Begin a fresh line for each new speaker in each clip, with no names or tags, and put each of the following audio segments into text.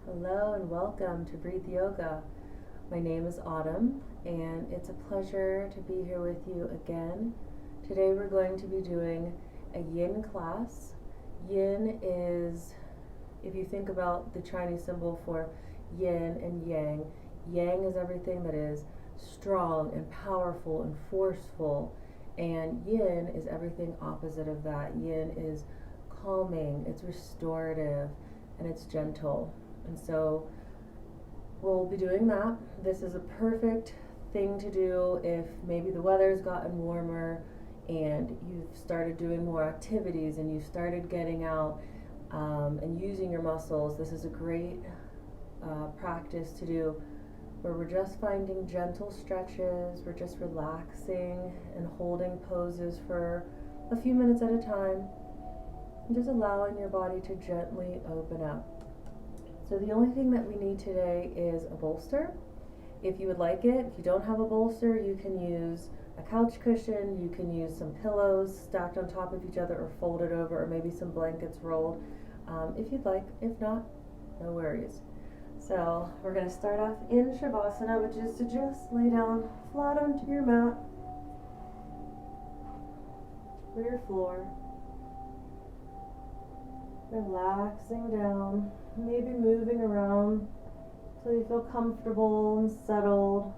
Hello and welcome to Breathe Yoga. My name is Autumn and it's a pleasure to be here with you again. Today we're going to be doing a Yin class. Yin is, if you think about the Chinese symbol for Yin and Yang, Yang is everything that is strong and powerful and forceful, and Yin is everything opposite of that. Yin is calming, it's restorative, and it's gentle. And so we'll be doing that. This is a perfect thing to do if maybe the weather's gotten warmer and you've started doing more activities and you've started getting out and using your muscles. This is a great practice to do where we're just finding gentle stretches, we're just relaxing and holding poses for a few minutes at a time, and just allowing your body to gently open up. So the only thing that we need today is a bolster. If you would like it, if you don't have a bolster, you can use a couch cushion, you can use some pillows stacked on top of each other or folded over, or maybe some blankets rolled, if you'd like. If not, no worries. So we're going to start off in Shavasana, which is to just lay down flat onto your mat or your floor, relaxing down, maybe moving around till you feel comfortable and settled.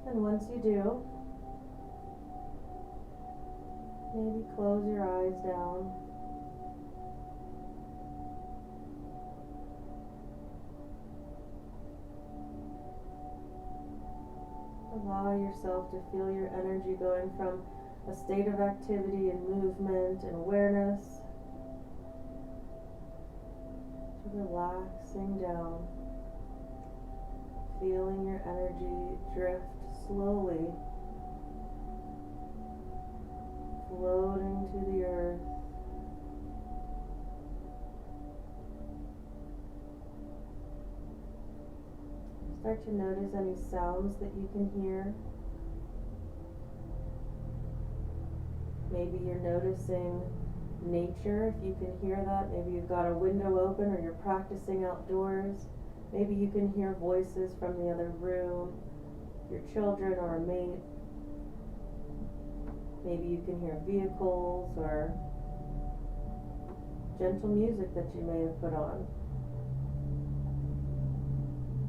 And once you do, maybe close your eyes down. Allow yourself to feel your energy going from a state of activity and movement and awareness to relaxing down, feeling your energy drift slowly, floating to the earth. Start to notice any sounds that you can hear. Maybe you're noticing nature, if you can hear that. Maybe you've got a window open or you're practicing outdoors. Maybe you can hear voices from the other room, your children or a mate. Maybe you can hear vehicles or gentle music that you may have put on.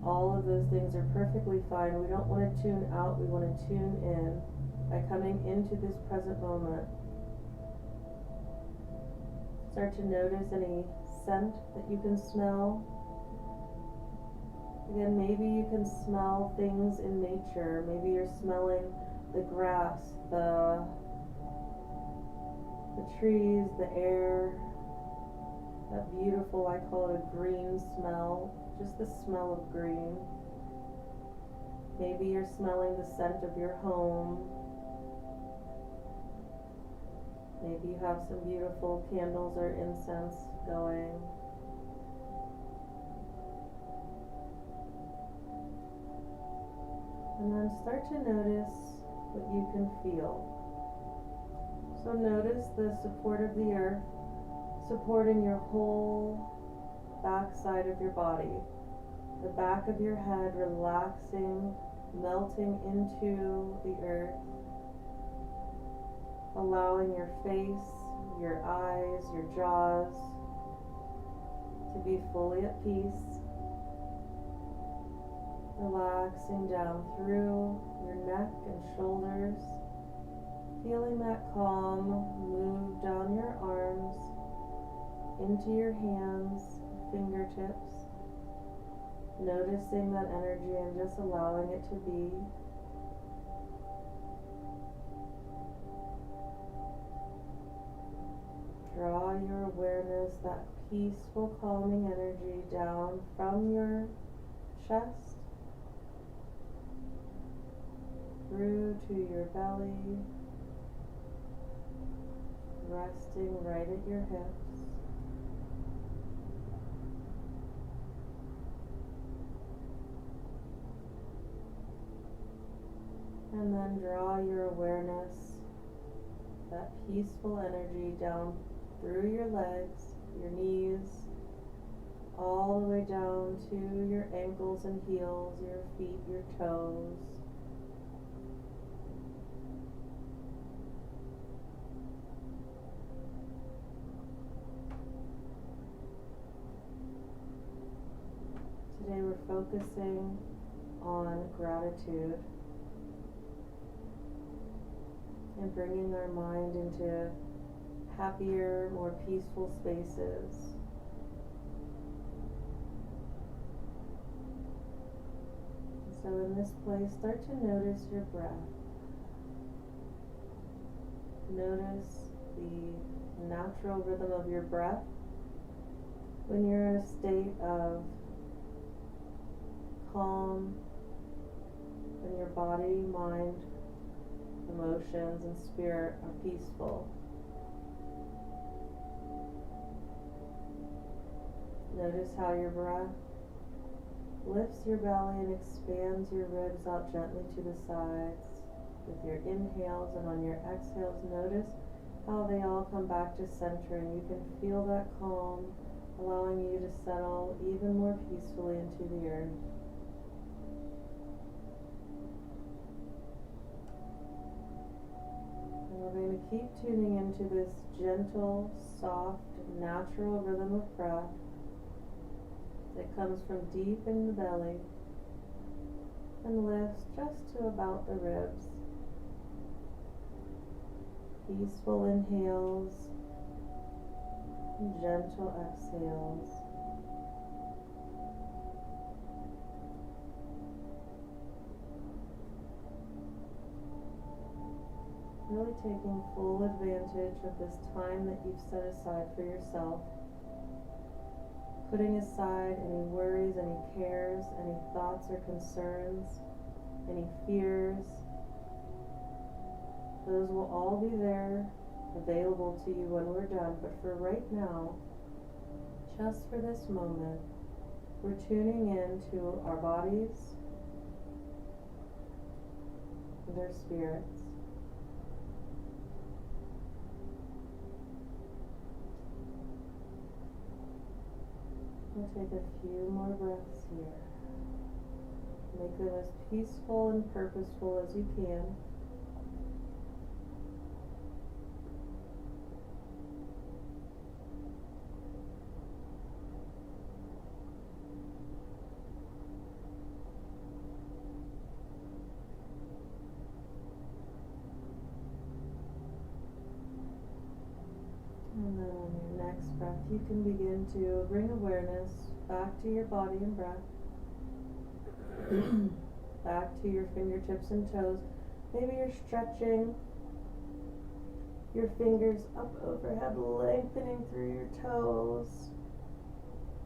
All of those things are perfectly fine. We don't want to tune out, we want to tune in by coming into this present moment. Start to notice any scent that you can smell. Again, maybe you can smell things in nature. Maybe you're smelling the grass, the trees, the air, that beautiful, I call it a green smell. Just the smell of green. Maybe you're smelling the scent of your home. Maybe you have some beautiful candles or incense going. And then start to notice what you can feel. So notice the support of the earth supporting your whole back side of your body, the back of your head relaxing, melting into the earth, allowing your face, your eyes, your jaws to be fully at peace, relaxing down through your neck and shoulders, feeling that calm move down your arms, into your hands, fingertips, noticing that energy and just allowing it to be. Draw your awareness, that peaceful, calming energy down from your chest through to your belly, resting right at your hips. And then draw your awareness, that peaceful energy down through your legs, your knees, all all the way down to your ankles and heels, your feet, your toes. Today we're focusing on gratitude and bringing our mind into happier, more peaceful spaces. So in this place, start to notice your breath. Notice the natural rhythm of your breath when you're in a state of calm, when your body, mind, emotions, and spirit are peaceful. Notice how your breath lifts your belly and expands your ribs out gently to the sides with your inhales, and on your exhales, notice how they all come back to center, and you can feel that calm, allowing you to settle even more peacefully into the earth. And we're going to keep tuning into this gentle, soft, natural rhythm of breath that comes from deep in the belly and lifts just to about the ribs. Peaceful inhales and gentle exhales. Really taking full advantage of this time that you've set aside for yourself. Putting aside any worries, any cares, any thoughts or concerns, any fears. Those will all be there, available to you when we're done. But for right now, just for this moment, we're tuning in to our bodies and our spirits. We'll take a few more breaths here. Make them as peaceful and purposeful as you can. And then on your next breath, you can begin to bring awareness back to your body and breath, back to your fingertips and toes. Maybe you're stretching your fingers up overhead, lengthening through your toes,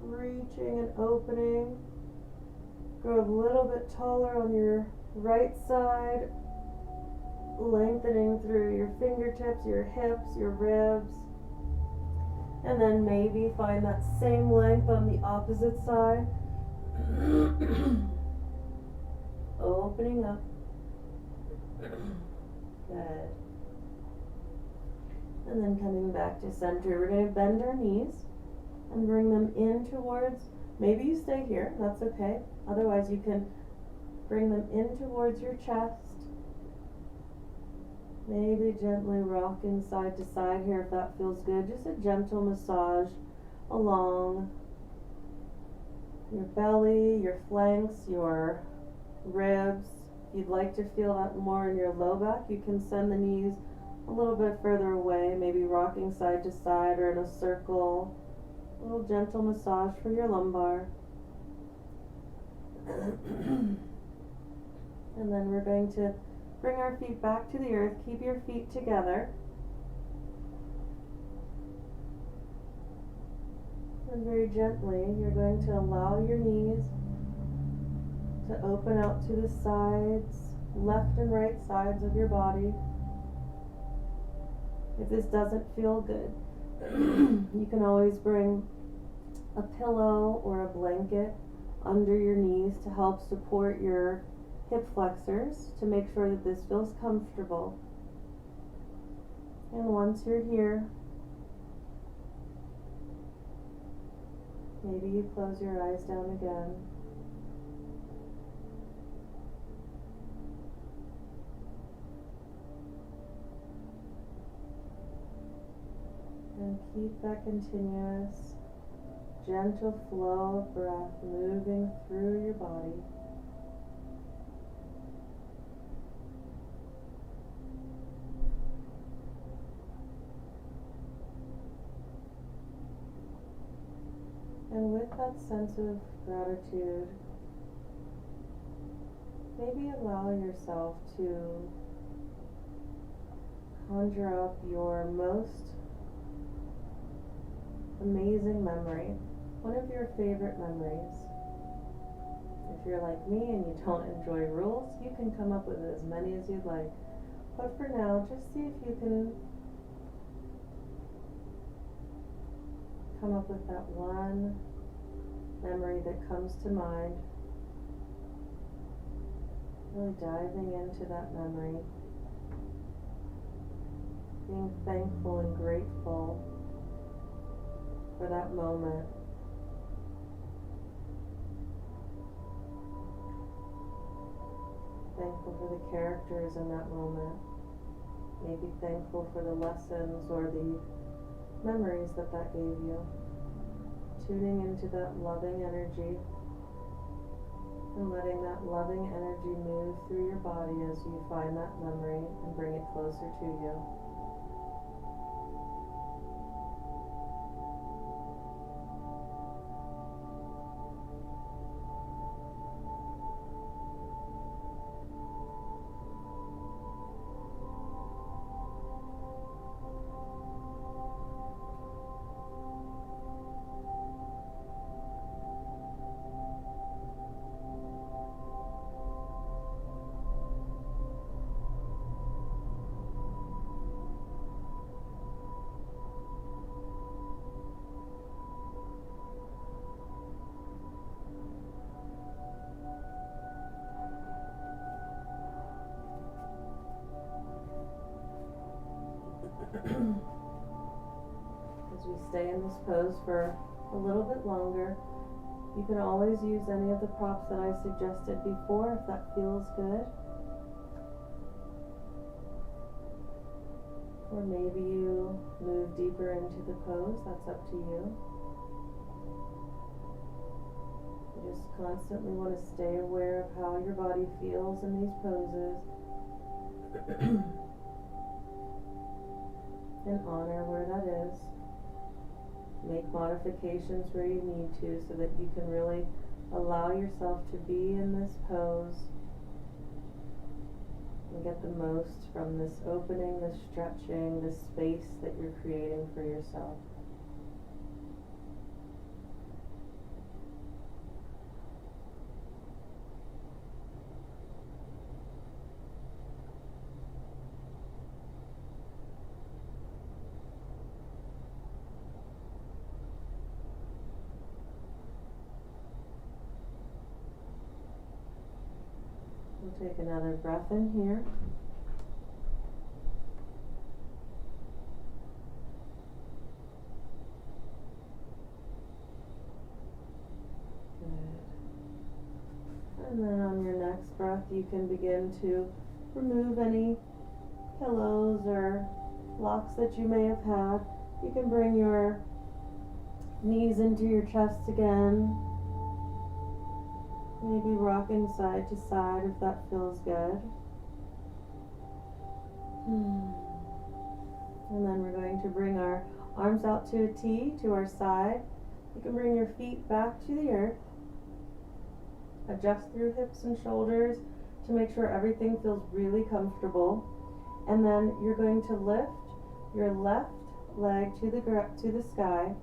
reaching and opening. Go a little bit taller on your right side, lengthening through your fingertips, your hips, your ribs. And then maybe find that same length on the opposite side. Opening up. Good. And then coming back to center. We're going to bend our knees and bring them in towards, maybe you stay here, that's okay. Otherwise you can bring them in towards your chest. Maybe gently rocking side to side here if that feels good. Just a gentle massage along your belly, your flanks, your ribs. If you'd like to feel that more in your low back, you can send the knees a little bit further away, maybe rocking side to side or in a circle. A little gentle massage for your lumbar. And then we're going to bring our feet back to the earth. Keep your feet together. And very gently, you're going to allow your knees to open out to the sides, left and right sides of your body. If this doesn't feel good, you can always bring a pillow or a blanket under your knees to help support your hip flexors to make sure that this feels comfortable. And once you're here, Maybe you close your eyes down again. And keep that continuous, gentle flow of breath moving through your body. And with that sense of gratitude, maybe allow yourself to conjure up your most amazing memory, one of your favorite memories. If you're like me and you don't enjoy rules, you can come up with as many as you'd like. But for now, just see if you can come up with that one memory that comes to mind. Really diving into that memory. Being thankful and grateful for that moment. Thankful for the characters in that moment. Maybe thankful for the lessons or the memories that gave you. Tuning into that loving energy and letting that loving energy move through your body as you find that memory and bring it closer to you. As we stay in this pose for a little bit longer, you can always use any of the props that I suggested before if that feels good. Or maybe you move deeper into the pose, that's up to you. You just constantly want to stay aware of how your body feels in these poses. And honor where that is. Make modifications where you need to so that you can really allow yourself to be in this pose and get the most from this opening, this stretching, this space that you're creating for yourself. We'll take another breath in here. Good. And then on your next breath, you can begin to remove any pillows or blocks that you may have had. You can bring your knees into your chest again. Maybe rocking side to side if that feels good. And then we're going to bring our arms out to a T to our side. You can bring your feet back to the earth. Adjust through hips and shoulders to make sure everything feels really comfortable. And then you're going to lift your left leg to the sky,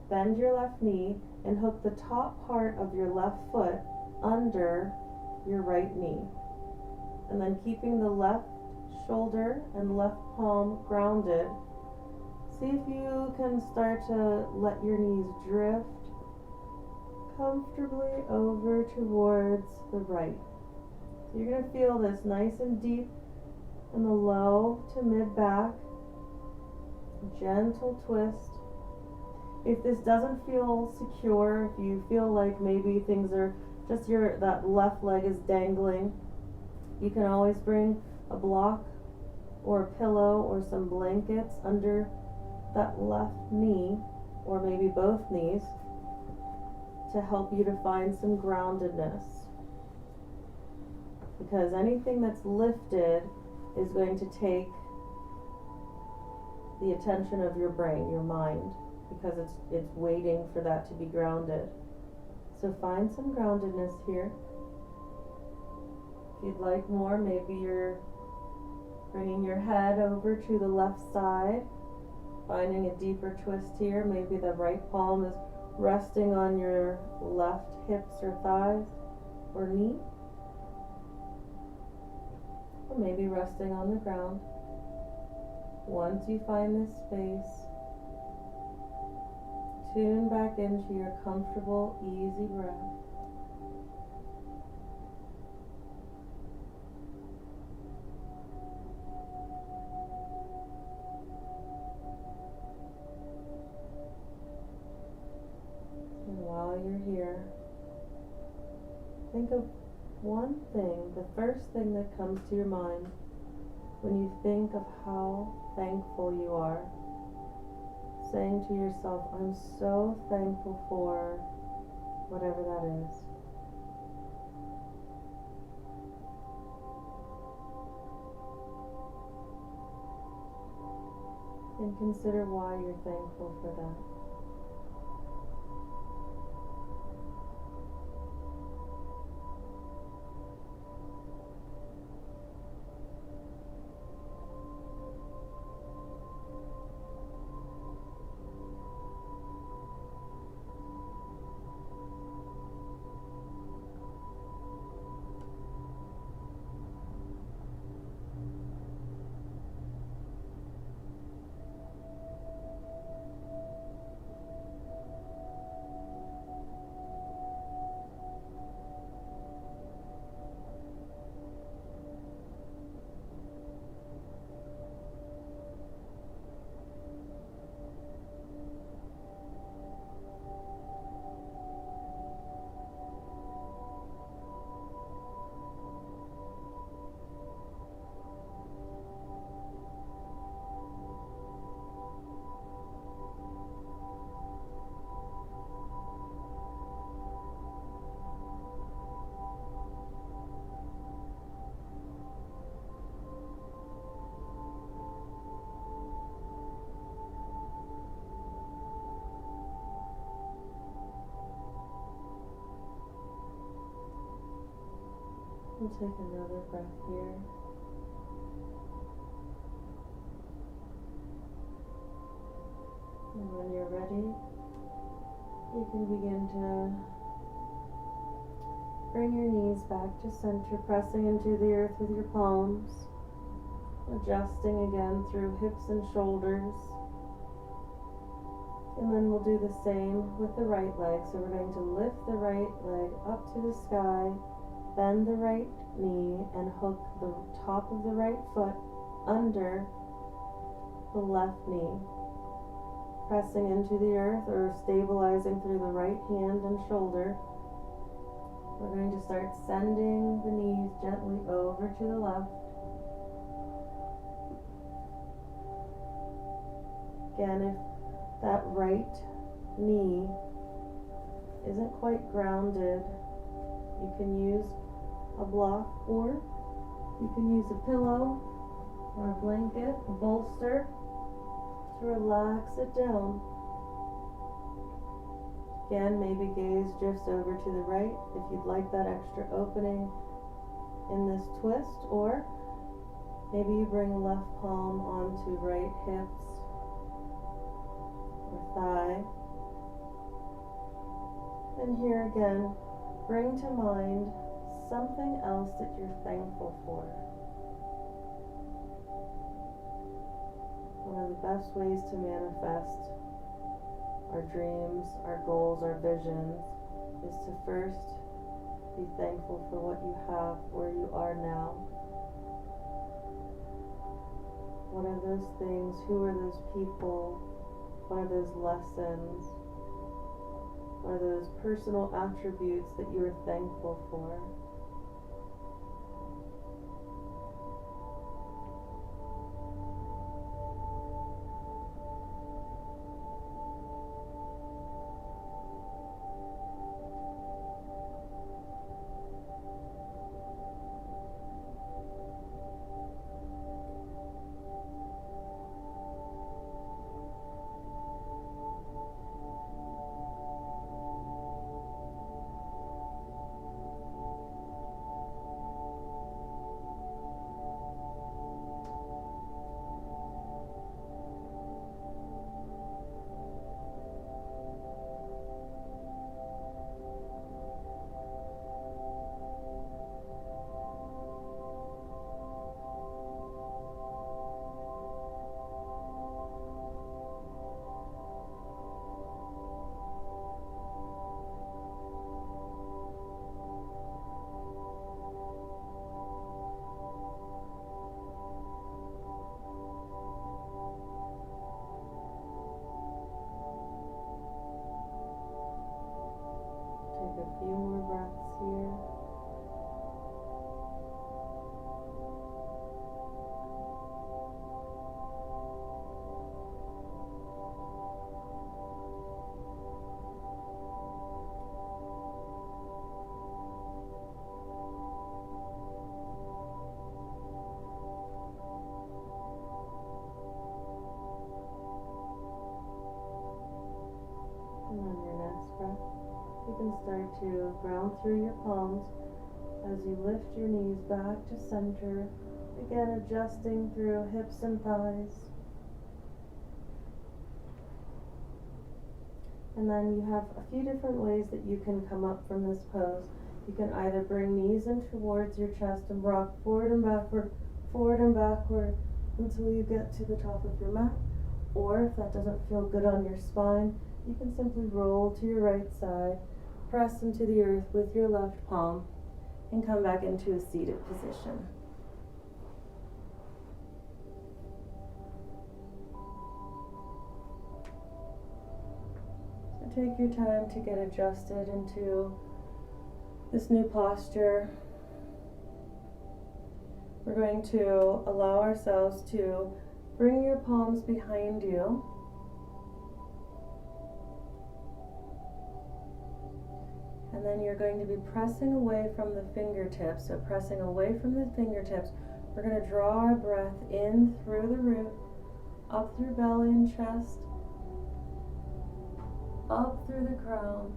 bend your left knee, and hook the top part of your left foot under your right knee. And then keeping the left shoulder and left palm grounded, see if you can start to let your knees drift comfortably over towards the right. So you're going to feel this nice and deep in the low to mid back, gentle twist. If this doesn't feel secure, if you feel like maybe things are just that left leg is dangling, you can always bring a block or a pillow or some blankets under that left knee, or maybe both knees, to help you to find some groundedness. Because anything that's lifted is going to take the attention of your brain, your mind, because it's waiting for that to be grounded. So find some groundedness here. If you'd like more, maybe you're bringing your head over to the left side, finding a deeper twist here. Maybe the right palm is resting on your left hips or thighs or knee, or maybe resting on the ground. Once you find this space, tune back into your comfortable, easy breath. And while you're here, think of one thing, the first thing that comes to your mind when you think of how thankful you are. Saying to yourself, I'm so thankful for whatever that is. And consider why you're thankful for that. We'll take another breath here. And when you're ready, you can begin to bring your knees back to center, pressing into the earth with your palms, adjusting again through hips and shoulders. And then we'll do the same with the right leg. So we're going to lift the right leg up to the sky, bend the right knee, and hook the top of the right foot under the left knee, pressing into the earth or stabilizing through the right hand and shoulder. We're going to start sending the knees gently over to the left. Again, if that right knee isn't quite grounded, you can use a block, or you can use a pillow or a blanket, a bolster, to relax it down. Again, maybe gaze drifts over to the right if you'd like that extra opening in this twist, or maybe you bring left palm onto right hips or thigh. And here again, bring to mind something else that you're thankful for. One of the best ways to manifest our dreams, our goals, our visions is to first be thankful for what you have, where you are now. What are those things? Who are those people? What are those lessons? are those personal attributes that you are thankful for? Take a few more breaths here. And on your next breath, you can start to ground through your palms as you lift your knees back to center, again adjusting through hips and thighs. And then you have a few different ways that you can come up from this pose. You can either bring knees in towards your chest and rock forward and backward until you get to the top of your mat. Or if that doesn't feel good on your spine, you can simply roll to your right side, press into the earth with your left palm, and come back into a seated position. So take your time to get adjusted into this new posture. We're going to allow ourselves to bring your palms behind you. And then you're going to be pressing away from the fingertips. So pressing away from the fingertips, we're going to draw our breath in through the root, up through belly and chest, up through the crown.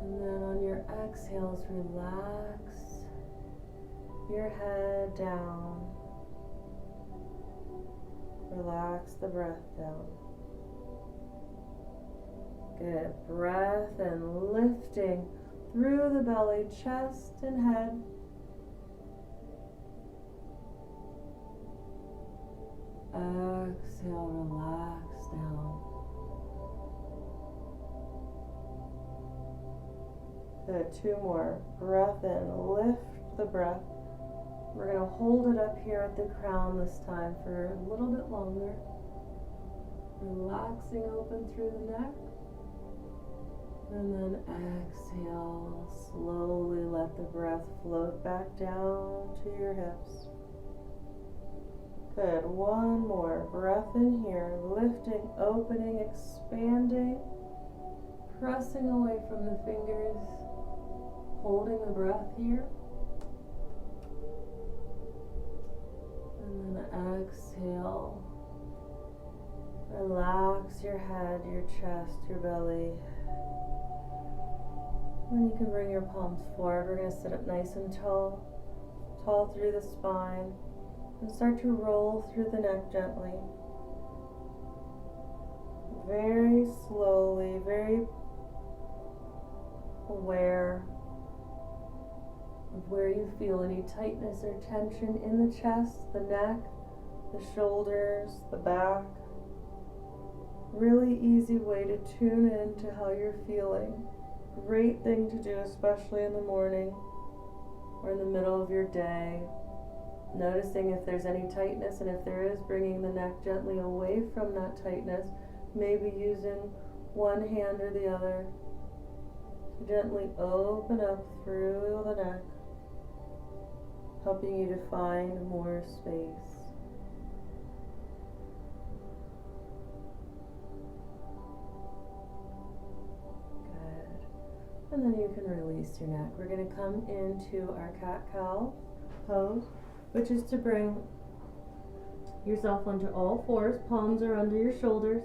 And then on your exhales, relax your head down. Relax the breath down. Good. Breath and lifting through the belly, chest and head. Exhale, relax down. Good. 2 more. Breath in, lift the breath. We're going to hold it up here at the crown this time for a little bit longer. Relaxing open through the neck. And then exhale, slowly let the breath float back down to your hips. Good, 1 more. Breath in here, lifting, opening, expanding, pressing away from the fingers, holding the breath here. And then exhale. Relax your head, your chest, your belly. And you can bring your palms forward. We're going to sit up nice and tall through the spine, and start to roll through the neck gently. Very slowly, very aware of where you feel any tightness or tension in the chest, the neck, the shoulders, the back. Really easy way to tune in to how you're feeling. Great thing to do, especially in the morning or in the middle of your day. Noticing if there's any tightness, and if there is, bringing the neck gently away from that tightness. Maybe using one hand or the other to gently open up through the neck, helping you to find more space. Good. And then you can release your neck. We're going to come into our cat-cow pose, which is to bring yourself onto all fours. Palms are under your shoulders,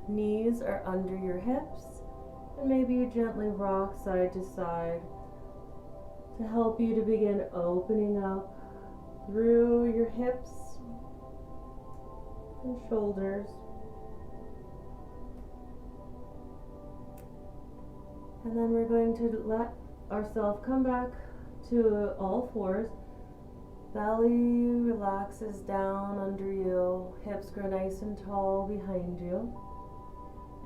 knees are under your hips, and maybe you gently rock side to side to help you to begin opening up through your hips and shoulders. And then we're going to let ourselves come back to all fours. Belly relaxes down under you, hips grow nice and tall behind you.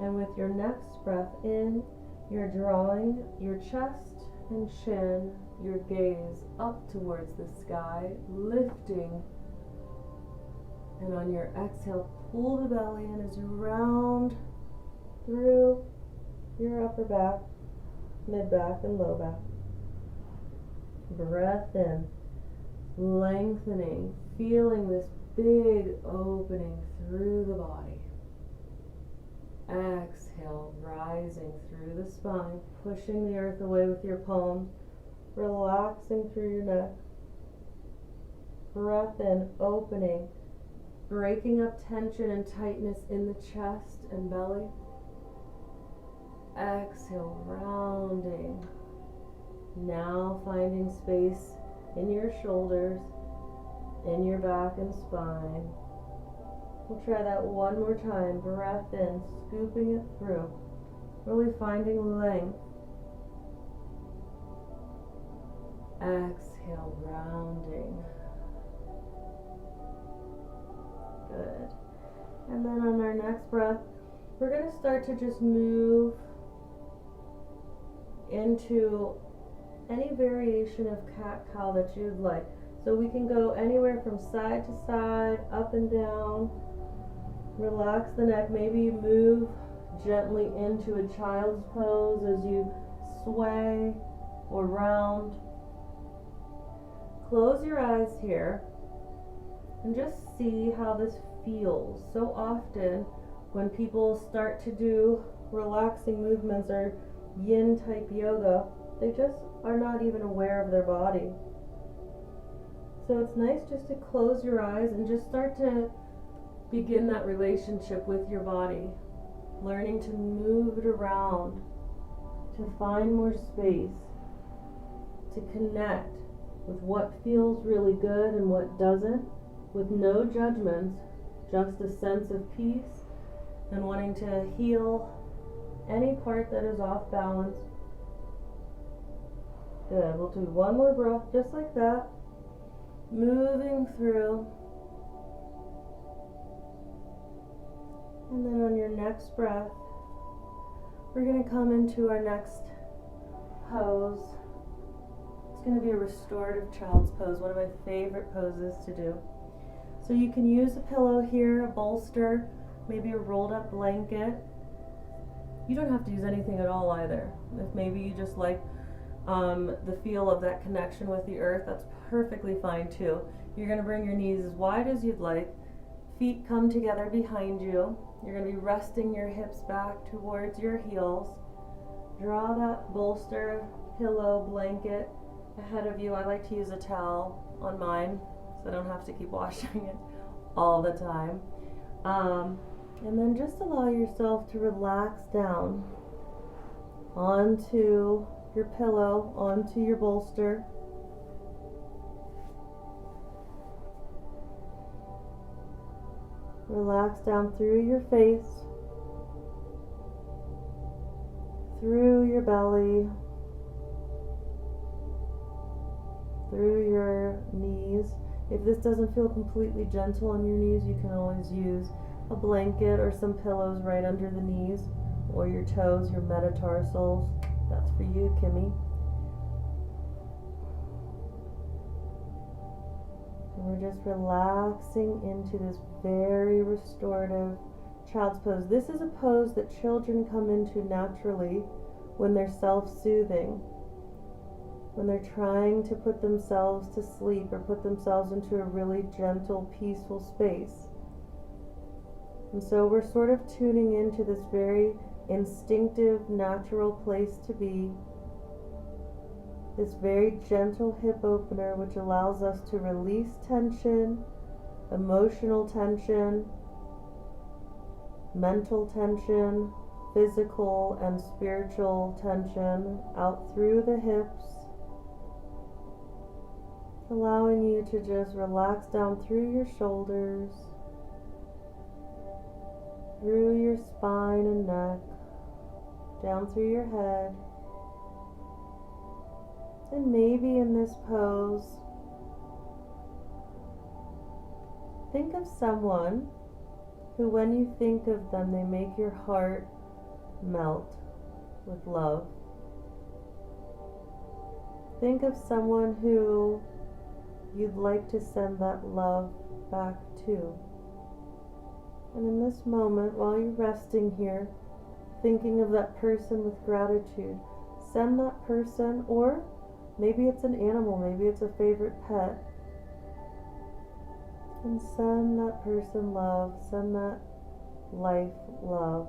And with your next breath in, you're drawing your chest and chin, your gaze up towards the sky, lifting. And on your exhale, pull the belly in as you round through your upper back, mid back, and low back. Breath in, lengthening, feeling this big opening through the body. Exhale, rising through the spine, pushing the earth away with your palms, relaxing through your neck. Breath in, opening, breaking up tension and tightness in the chest and belly. Exhale, rounding. Now finding space in your shoulders, in your back and spine. We'll try that one more time. Breath in, scooping it through, really finding length. Exhale, rounding. Good. And then on our next breath, we're going to start to just move into any variation of cat-cow that you'd like. So we can go anywhere from side to side, up and down. Relax the neck. Maybe you move gently into a child's pose as you sway or round. Close your eyes here and just see how this feels. So often when people start to do relaxing movements or yin type yoga, they just are not even aware of their body. So it's nice just to close your eyes and just start to begin that relationship with your body, learning to move it around, to find more space, to connect with what feels really good and what doesn't, with no judgments, just a sense of peace and wanting to heal any part that is off balance. Good. We'll do one more breath just like that, moving through. And then on your next breath, we're going to come into our next pose. It's going to be a restorative child's pose, one of my favorite poses to do. So you can use a pillow here, a bolster, maybe a rolled up blanket. You don't have to use anything at all either. If maybe you just like the feel of that connection with the earth, that's perfectly fine too. You're going to bring your knees as wide as you'd like. Feet come together behind you. You're going to be resting your hips back towards your heels. Draw that bolster, pillow, blanket ahead of you. I like to use a towel on mine so I don't have to keep washing it all the time. And then just allow yourself to relax down onto your pillow, onto your bolster. Relax down through your face, through your belly, through your knees. If this doesn't feel completely gentle on your knees, you can always use a blanket or some pillows right under the knees or your toes, your metatarsals. That's for you, Kimmy. And we're just relaxing into this very restorative child's pose. This is a pose that children come into naturally when they're self-soothing, when they're trying to put themselves to sleep or put themselves into a really gentle, peaceful space. And so we're sort of tuning into this very instinctive, natural place to be. This very gentle hip opener, which allows us to release tension, emotional tension, mental tension, physical and spiritual tension out through the hips, allowing you to just relax down through your shoulders, through your spine and neck, down through your head. And maybe in this pose, think of someone who, when you think of them, they make your heart melt with love. Think of someone who you'd like to send that love back to. And in this moment, while you're resting here, thinking of that person with gratitude, send that person, or maybe it's an animal, maybe it's a favorite pet, and send that person love, send that life love.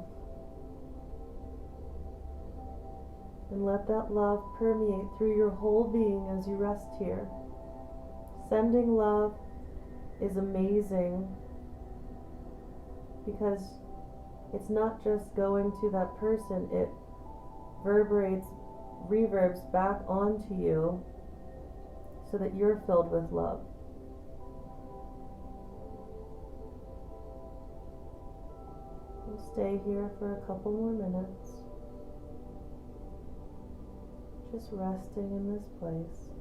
And let that love permeate through your whole being as you rest here. Sending love is amazing because it's not just going to that person, it reverbs back onto you so that you're filled with love. We'll stay here for a couple more minutes, just resting in this place.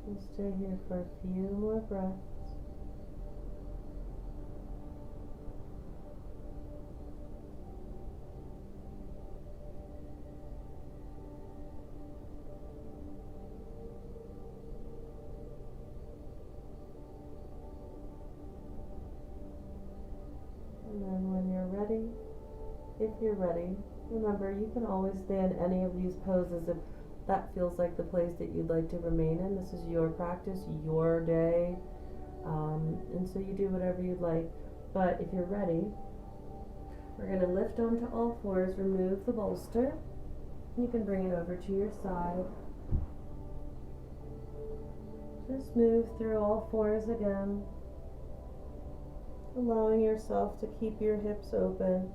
We'll stay here for a few more breaths. And then when you're ready, if you're ready, remember you can always stay in any of these poses if that feels like the place that you'd like to remain in. This is your practice, your day, and so you do whatever you'd like. But if you're ready, we're going to lift onto all fours, remove the bolster, You can bring it over to your side. Just move through all fours again, allowing yourself to keep your hips open.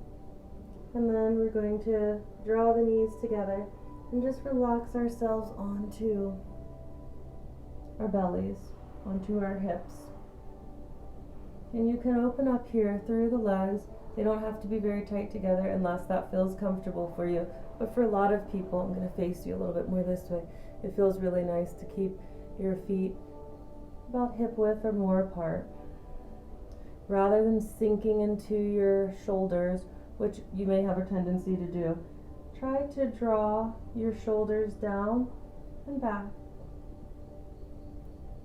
And then we're going to draw the knees together and just relax ourselves onto our bellies, onto our hips. And you can open up here through the legs. They don't have to be very tight together unless that feels comfortable for you. But for a lot of people, I'm going to face you a little bit more this way. It feels really nice to keep your feet about hip width or more apart. Rather than sinking into your shoulders, which you may have a tendency to do, try to draw your shoulders down and back.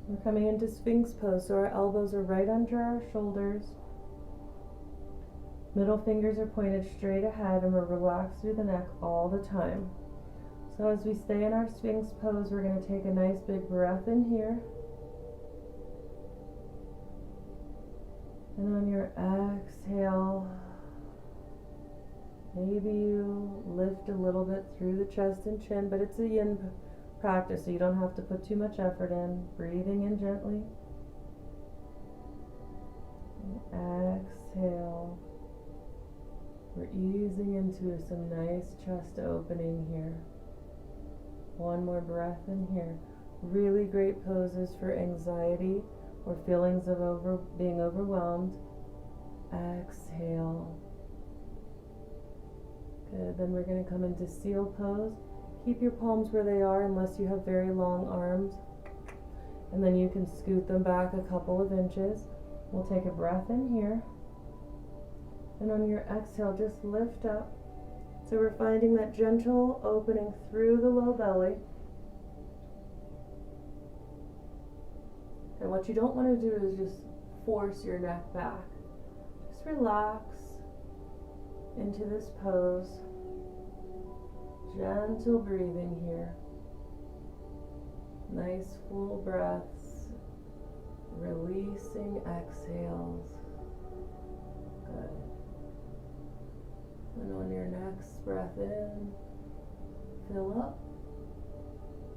We're coming into Sphinx pose, so our elbows are right under our shoulders. Middle fingers are pointed straight ahead, and we're relaxed through the neck all the time. So as we stay in our Sphinx pose, we're going to take a nice big breath in here. And on your exhale, maybe you lift a little bit through the chest and chin, but it's a yin practice, so you don't have to put too much effort in. Breathing in gently. And exhale. We're easing into some nice chest opening here. One more breath in here. Really great poses for anxiety or feelings of being overwhelmed. Exhale. Good. Then we're going to come into seal pose. Keep your palms where they are unless you have very long arms. And then you can scoot them back a couple of inches. We'll take a breath in here. And on your exhale, just lift up. So we're finding that gentle opening through the low belly. And what you don't want to do is just force your neck back. Just relax into this pose. Gentle breathing here. Nice full breaths. Releasing exhales. Good. And on your next breath in, fill up.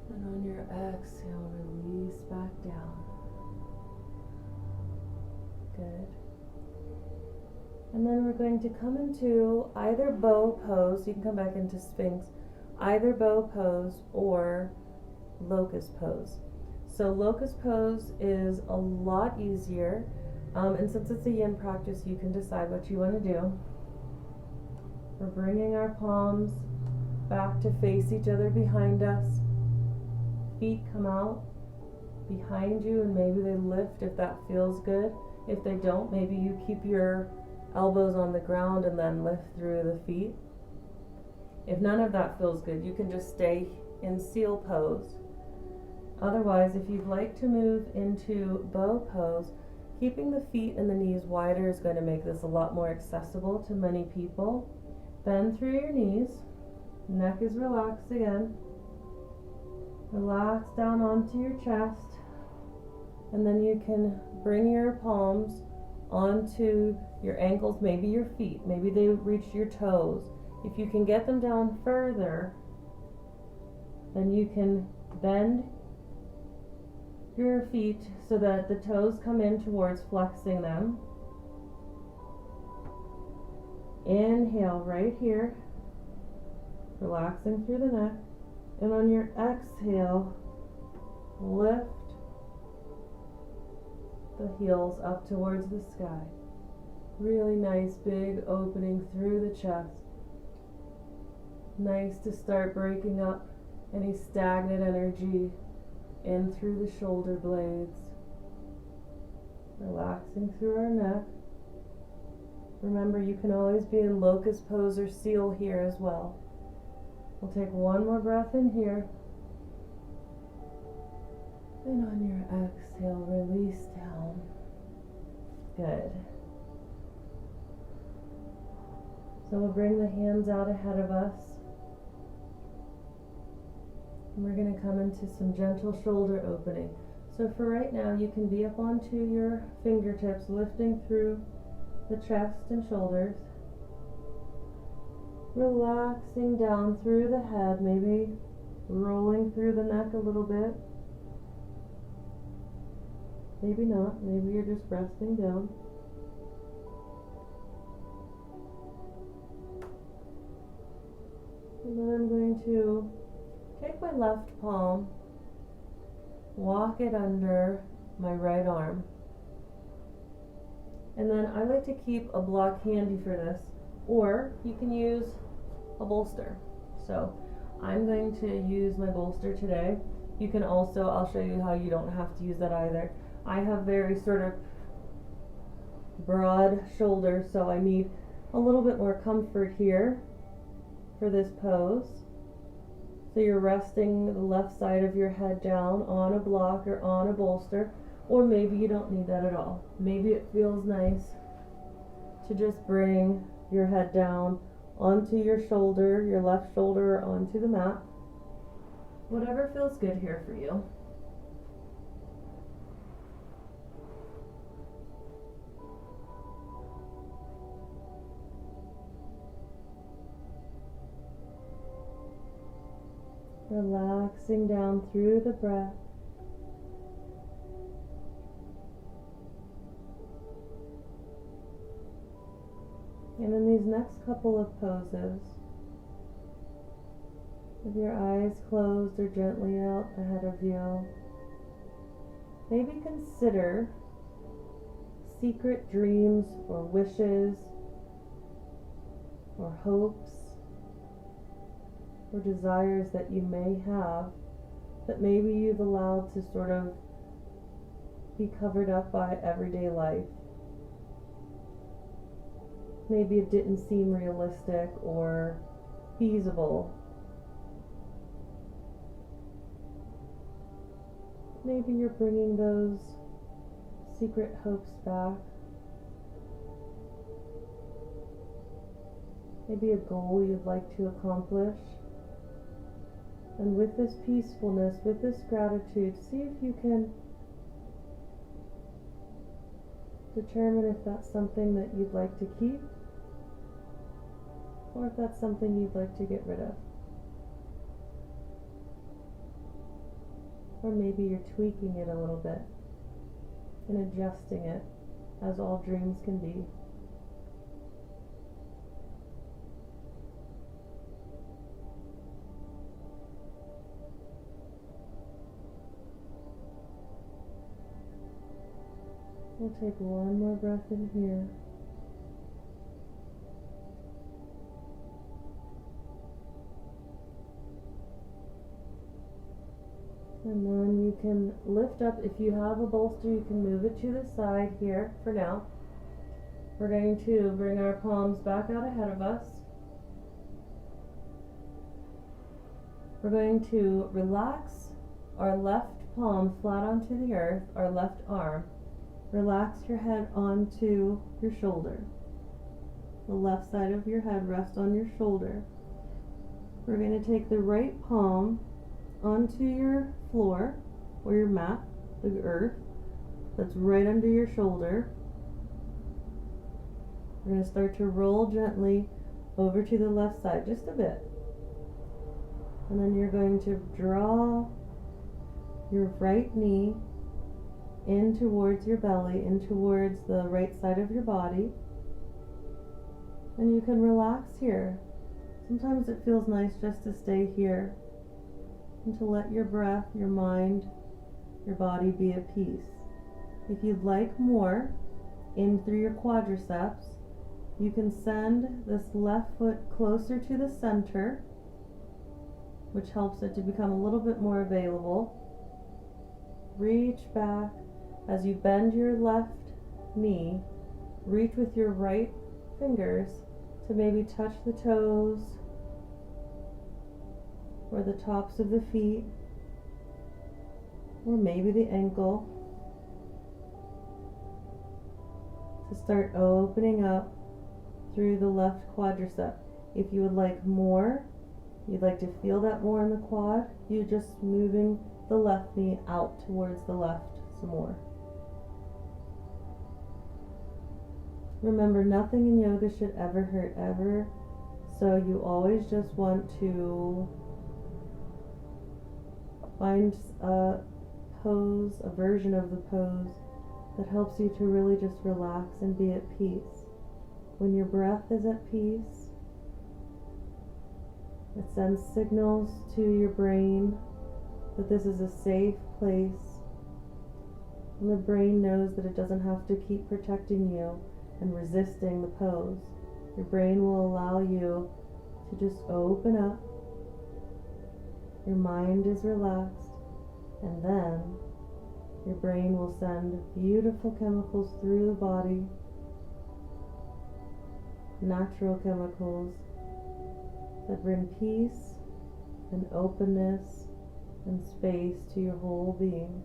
And on your exhale, release back down. Good. And then we're going to come into either bow pose. You can come back into Sphinx. Either bow pose or locust pose. So locust pose is a lot easier. And since it's a yin practice, you can decide what you want to do. We're bringing our palms back to face each other behind us. Feet come out behind you and maybe they lift if that feels good. If they don't, maybe you keep your elbows on the ground and then lift through the feet. If none of that feels good, you can just stay in seal pose. Otherwise, if you'd like to move into bow pose, keeping the feet and the knees wider is going to make this a lot more accessible to many people. Bend through your knees. Neck is relaxed again. Relax down onto your chest. And then you can bring your palms onto your ankles, maybe your feet. Maybe they reach your toes. If you can get them down further, then you can bend your feet so that the toes come in towards flexing them. Inhale right here, relaxing through the neck. And on your exhale, lift the heels up towards the sky. Really nice big opening through the chest. Nice to start breaking up any stagnant energy in through the shoulder blades. Relaxing through our neck. Remember, you can always be in locust pose or seal here as well. We'll take one more breath in here. And on your exhale, release down. Good. So we'll bring the hands out ahead of us. And we're going to come into some gentle shoulder opening. So for right now, you can be up onto your fingertips, lifting through the chest and shoulders. Relaxing down through the head, maybe rolling through the neck a little bit. Maybe not, maybe you're just resting down. And then I'm going to take my left palm, walk it under my right arm. And then I like to keep a block handy for this, or you can use a bolster. So I'm going to use my bolster today. You can also, I'll show you how you don't have to use that either. I have very sort of broad shoulders, so I need a little bit more comfort here for this pose. So you're resting the left side of your head down on a block or on a bolster, or maybe you don't need that at all. Maybe it feels nice to just bring your head down onto your shoulder, your left shoulder onto the mat. Whatever feels good here for you. Relaxing down through the breath. And in these next couple of poses, with your eyes closed or gently out ahead of you, maybe consider secret dreams or wishes or hopes or desires that you may have that maybe you've allowed to sort of be covered up by everyday life. Maybe it didn't seem realistic or feasible. Maybe you're bringing those secret hopes back. Maybe a goal you'd like to accomplish. And with this peacefulness, with this gratitude, see if you can determine if that's something that you'd like to keep, or if that's something you'd like to get rid of. Or maybe you're tweaking it a little bit and adjusting it, as all dreams can be. We'll take one more breath in here. And then you can lift up. If you have a bolster, you can move it to the side here for now. We're going to bring our palms back out ahead of us. We're going to relax our left palm flat onto the earth, our left arm. Relax your head onto your shoulder. The left side of your head rests on your shoulder. We're going to take the right palm onto your floor or your mat, the earth, that's right under your shoulder. We're going to start to roll gently over to the left side, just a bit. And then you're going to draw your right knee in towards your belly, in towards the right side of your body. And you can relax here. Sometimes it feels nice just to stay here and to let your breath, your mind, your body be at peace. If you'd like more, in through your quadriceps, you can send this left foot closer to the center, which helps it to become a little bit more available. Reach back. As you bend your left knee, reach with your right fingers to maybe touch the toes or the tops of the feet, or maybe the ankle, to start opening up through the left quadricep. If you would like more, you'd like to feel that more in the quad, you're just moving the left knee out towards the left some more. Remember, nothing in yoga should ever hurt, ever So you always just want to find a pose, a version of the pose that helps you to really just relax and be at peace. When your breath is at peace, it sends signals to your brain that this is a safe place. And the brain knows that it doesn't have to keep protecting you and resisting the pose. Your brain will allow you to just open up. Your mind is relaxed, and then your brain will send beautiful chemicals through the body, natural chemicals that bring peace and openness and space to your whole being.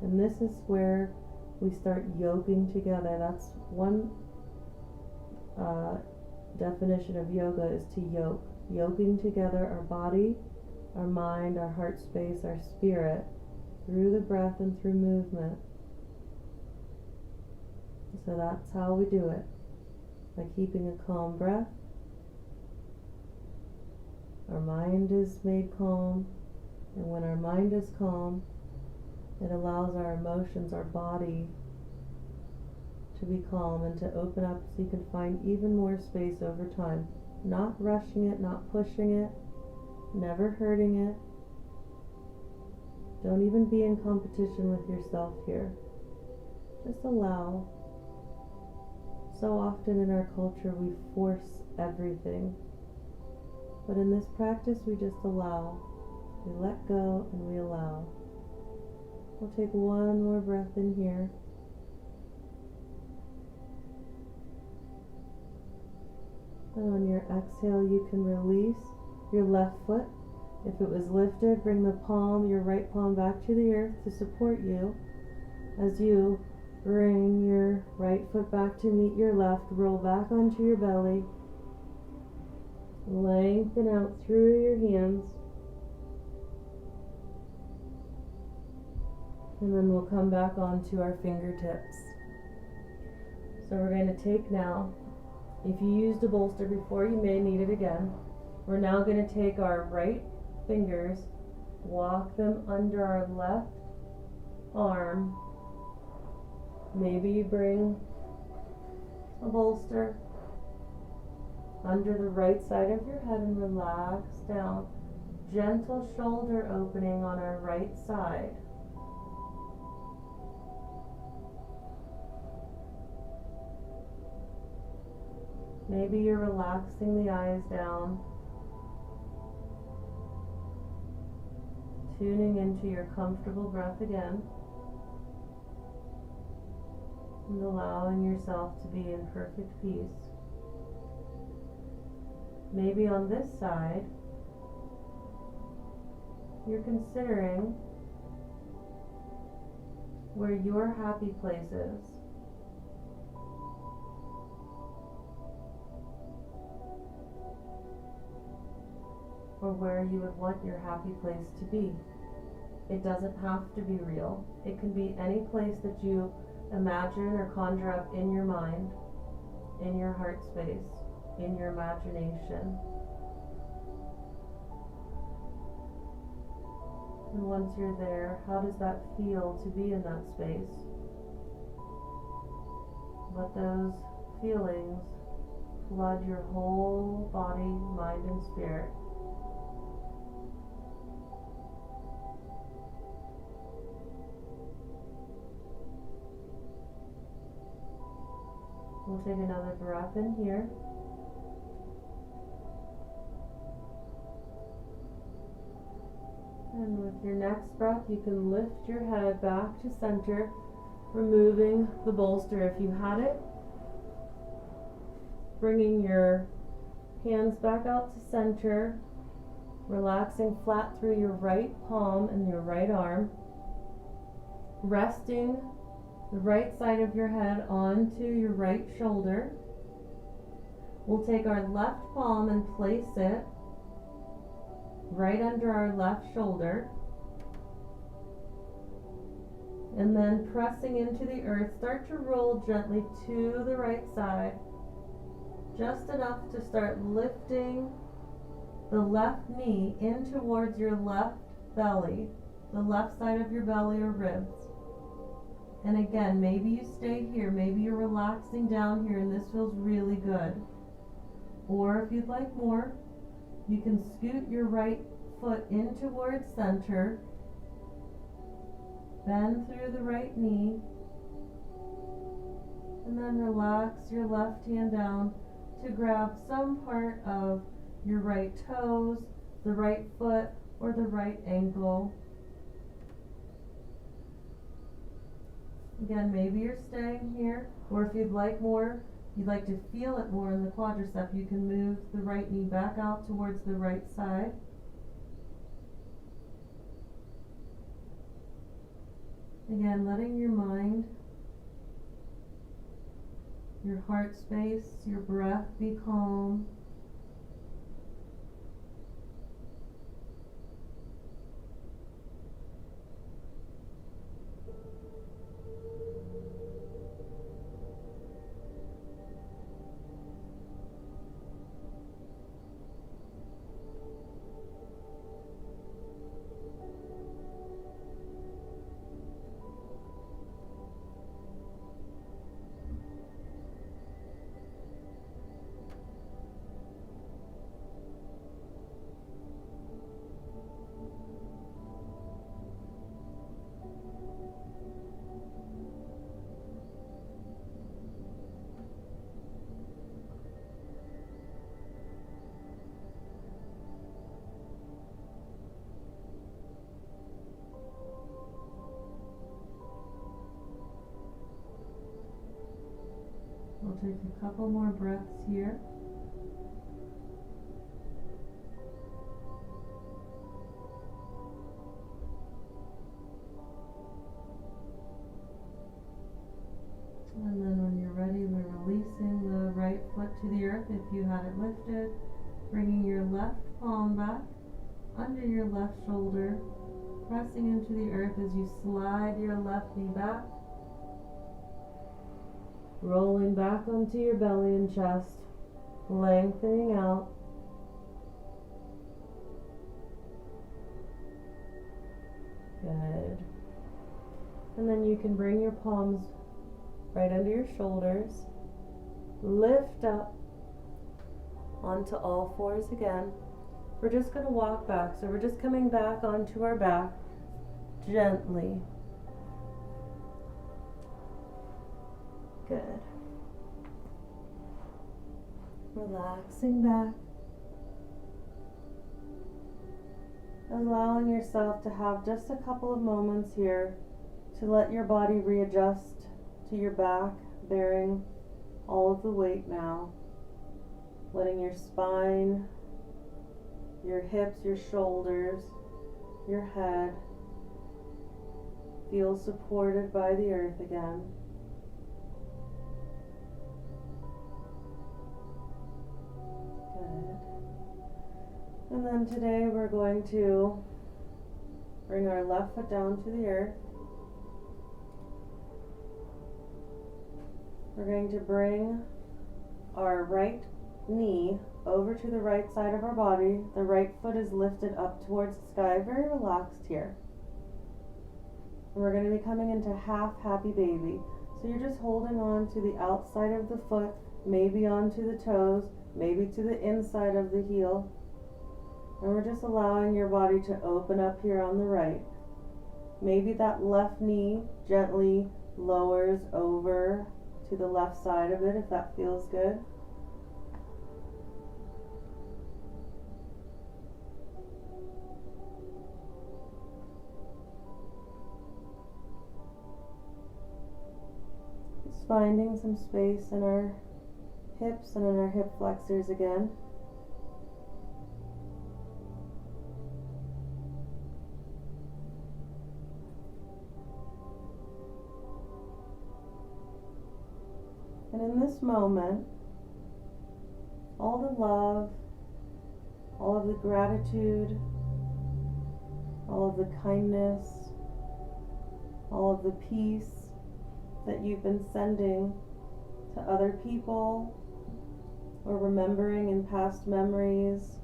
And this is where we start yoking together. That's one definition of yoga, is to yoke. Yoking together our body, our mind, our heart space, our spirit, through the breath and through movement. So that's how we do it, by keeping a calm breath. Our mind is made calm, and when our mind is calm, it allows our emotions, our body, to be calm and to open up, so you can find even more space over time. Not rushing it, not pushing it, never hurting it. Don't even be in competition with yourself here. Just allow. So often in our culture we force everything. But in this practice we just allow. We let go and we allow. We'll take one more breath in here. And on your exhale, you can release your left foot. If it was lifted, bring the palm, your right palm, back to the earth to support you. As you bring your right foot back to meet your left, roll back onto your belly. Lengthen out through your hands. And then we'll come back onto our fingertips. So we're going to take now, if you used a bolster before, you may need it again. We're now going to take our right fingers, walk them under our left arm. Maybe you bring a bolster under the right side of your head and relax down. Gentle shoulder opening on our right side. Maybe you're relaxing the eyes down, tuning into your comfortable breath again, and allowing yourself to be in perfect peace. Maybe on this side, you're considering where your happy place is. Or where you would want your happy place to be. It doesn't have to be real. It can be any place that you imagine or conjure up in your mind, in your heart space, in your imagination. And once you're there, how does that feel to be in that space? Let those feelings flood your whole body, mind, and spirit. We'll take another breath in here. And with your next breath, you can lift your head back to center, removing the bolster if you had it. Bringing your hands back out to center, relaxing flat through your right palm and your right arm. Resting the right side of your head onto your right shoulder. We'll take our left palm and place it right under our left shoulder. And then pressing into the earth, start to roll gently to the right side. just enough to start lifting the left knee in towards your left belly, the left side of your belly or ribs. And again, maybe you stay here, maybe you're relaxing down here and this feels really good. Or if you'd like more, you can scoot your right foot in towards center, bend through the right knee, and then relax your left hand down to grab some part of your right toes, the right foot, or the right ankle. Again, maybe you're staying here, or if you'd like more, you'd like to feel it more in the quadricep, you can move the right knee back out towards the right side. Again, letting your mind, your heart space, your breath be calm. We'll take a couple more breaths here. And then when you're ready, we're releasing the right foot to the earth if you had it lifted, bringing your left palm back under your left shoulder, pressing into the earth as you slide your left knee back, rolling back onto your belly and chest, lengthening out. Good. And then you can bring your palms right under your shoulders, lift up onto all fours again. We're just going to walk back, so we're just coming back onto our back gently. Good. Relaxing back. Allowing yourself to have just a couple of moments here to let your body readjust to your back, bearing all of the weight now. Letting your spine, your hips, your shoulders, your head feel supported by the earth again. Good. And then today we're going to bring our left foot down to the earth. We're going to bring our right knee over to the right side of our body. The right foot is lifted up towards the sky, very relaxed here. And we're going to be coming into half happy baby. So you're just holding on to the outside of the foot, maybe onto the toes, maybe to the inside of the heel. And we're just allowing your body to open up here on the right. Maybe that left knee gently lowers over to the left side of it if that feels good. Just finding some space in our hips and in our hip flexors again. And in this moment, all the love, all of the gratitude, all of the kindness, all of the peace that you've been sending to other people or remembering in past memories,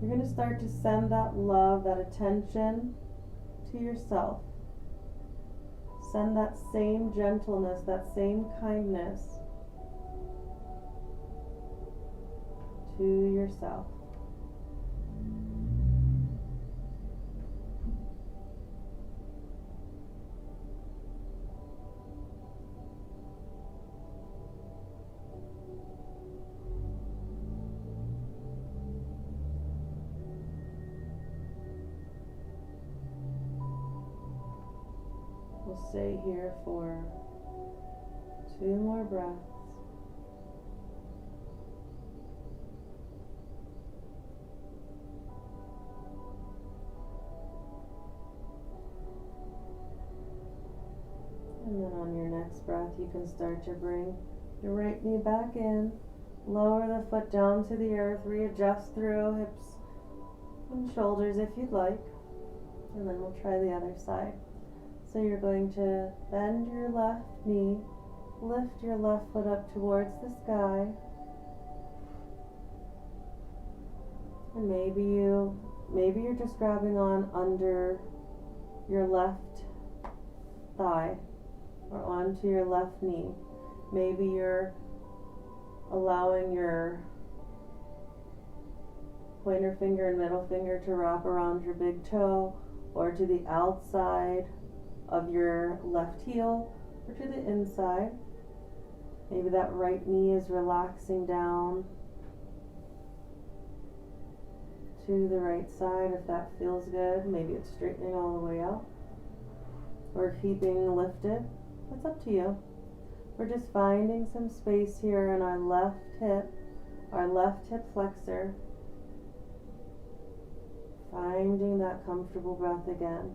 you're going to start to send that love, that attention to yourself. Send that same gentleness, that same kindness to yourself. We'll stay here for 2 more breaths. And then on your next breath, you can start to bring your right knee back in, lower the foot down to the earth, readjust through hips and shoulders if you'd like, and then we'll try the other side. So you're going to bend your left knee, lift your left foot up towards the sky, and maybe you're just grabbing on under your left thigh or onto your left knee. Maybe you're allowing your pointer finger and middle finger to wrap around your big toe or to the outside of your left heel or to the inside. Maybe that right knee is relaxing down to the right side if that feels good. Maybe it's straightening all the way out or keeping lifted. It's up to you. We're just finding some space here in our left hip flexor. Finding that comfortable breath again.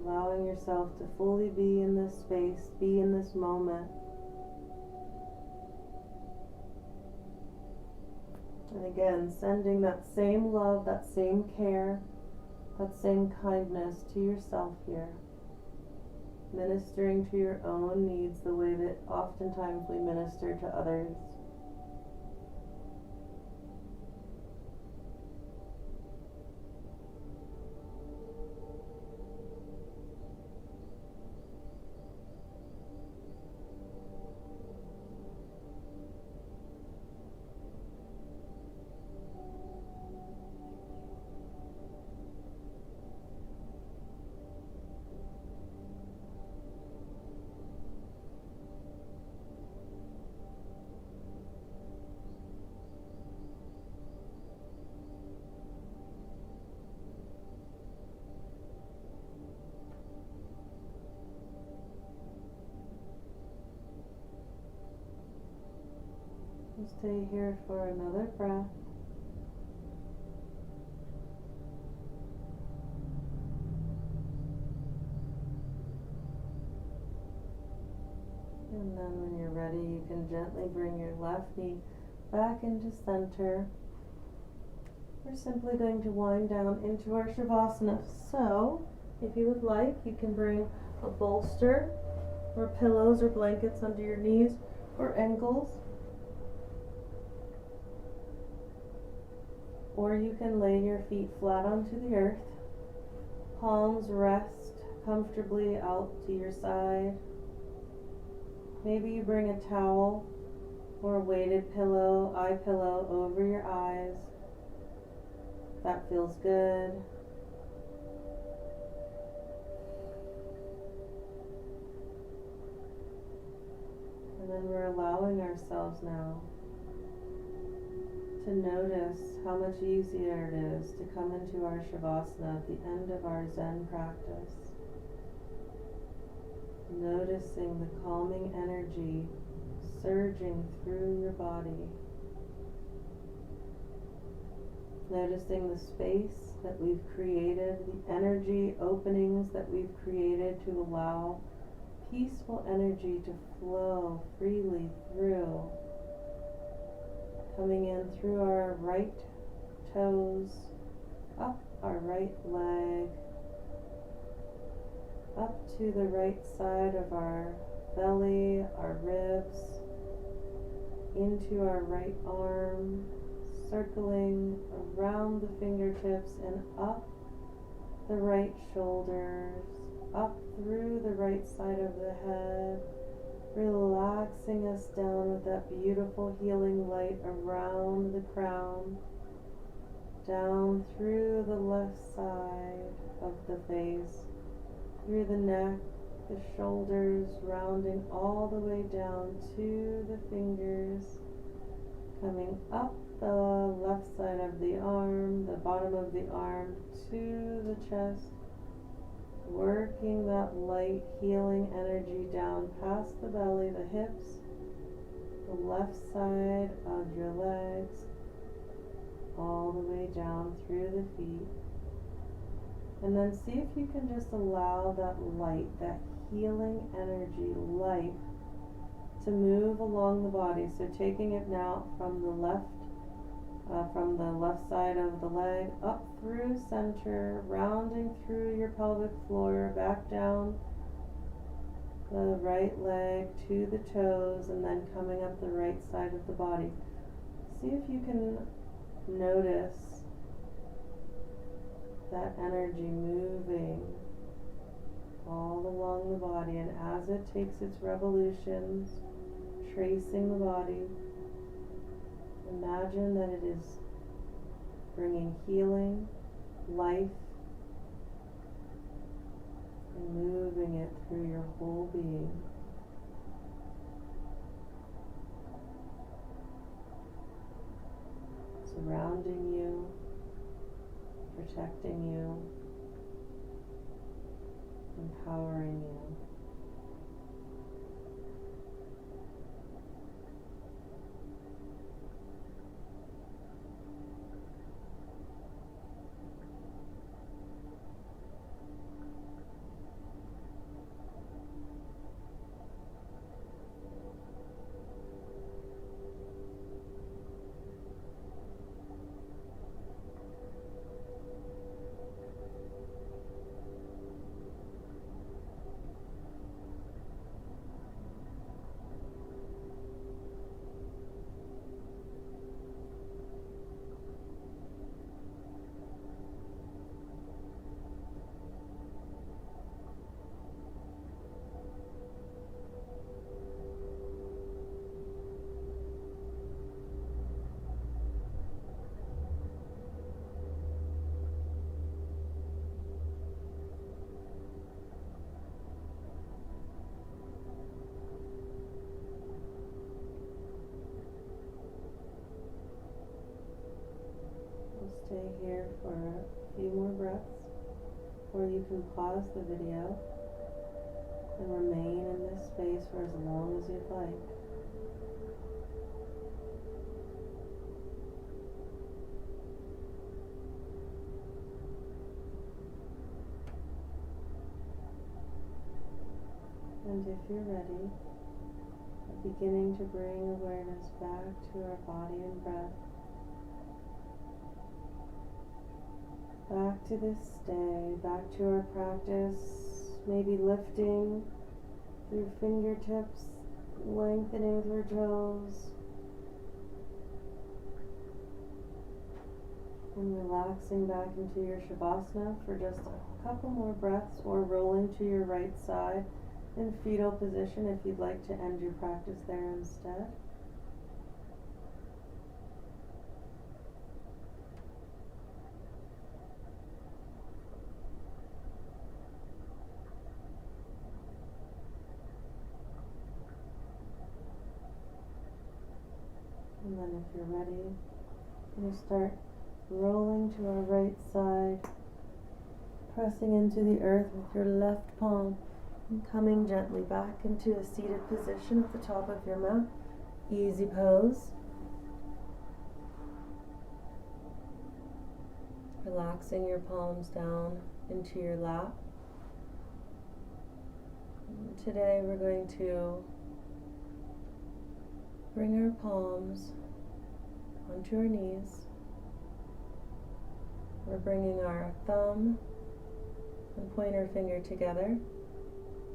Allowing yourself to fully be in this space, be in this moment. And again, sending that same love, that same care, that same kindness to yourself here. Ministering to your own needs the way that oftentimes we minister to others. We'll stay here for another breath. And then when you're ready, you can gently bring your left knee back into center. We're simply going to wind down into our Shavasana. So, if you would like, you can bring a bolster or pillows or blankets under your knees or ankles. Or you can lay your feet flat onto the earth. Palms rest comfortably out to your side. Maybe you bring a towel or a weighted pillow, eye pillow over your eyes. That feels good. And then we're allowing ourselves now to notice how much easier it is to come into our Shavasana at the end of our Zen practice. Noticing the calming energy surging through your body. Noticing the space that we've created, the energy openings that we've created to allow peaceful energy to flow freely through. Coming in through our right toes, up our right leg, up to the right side of our belly, our ribs, into our right arm, circling around the fingertips and up the right shoulders, up through the right side of the head, relaxing us down with that beautiful healing light around the crown, down through the left side of the face, through the neck, the shoulders, rounding all the way down to the fingers, coming up the left side of the arm, the bottom of the arm to the chest, working that light healing energy down past the belly, the hips, the left side of your legs, all the way down through the feet. And then see if you can just allow that light, that healing energy, light, to move along the body. So taking it now from the left side of the leg, up through center, rounding through your pelvic floor, back down the right leg to the toes, and then coming up the right side of the body. See if you can notice that energy moving all along the body, and as it takes its revolutions, tracing the body, imagine that it is bringing healing, life, and moving it through your whole being. Surrounding you, protecting you, empowering you. Stay here for a few more breaths, or you can pause the video and remain in this space for as long as you'd like. And if you're ready, beginning to bring awareness back to our body and breath, back to this day, back to our practice, maybe lifting through fingertips, lengthening through toes, and relaxing back into your Shavasana for just a couple more breaths, or rolling to your right side in fetal position if you'd like to end your practice there instead. And then if you're ready, you start rolling to our right side, pressing into the earth with your left palm, and coming gently back into a seated position at the top of your mat. Easy pose. Relaxing your palms down into your lap. And today we're going to bring our palms onto our knees. We're bringing our thumb and pointer finger together,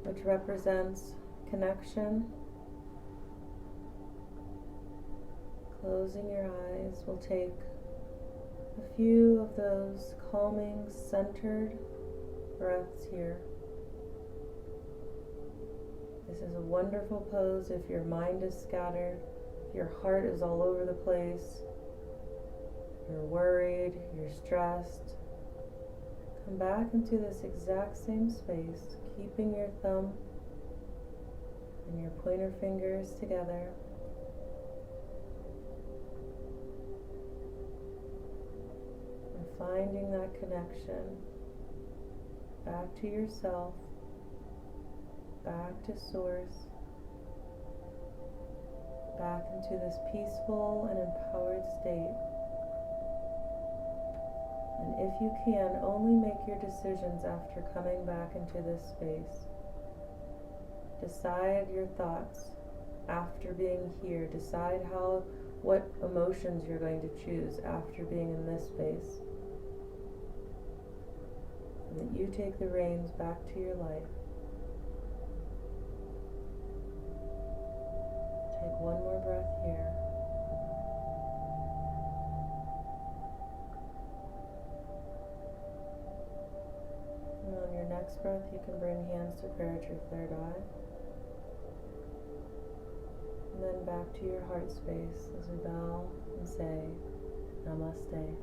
which represents connection. Closing your eyes, we'll take a few of those calming, centered breaths here. This is a wonderful pose if your mind is scattered, if your heart is all over the place, you're worried, you're stressed. Come back into this exact same space, keeping your thumb and your pointer fingers together. And finding that connection back to yourself, back to source, back into this peaceful and empowered state. And if you can, only make your decisions after coming back into this space. Decide your thoughts after being here. Decide what emotions you're going to choose after being in this space. And that you take the reins back to your life. Take one more breath here. And on your next breath, you can bring hands to prayer at your third eye. And then back to your heart space as we bow and say, Namaste.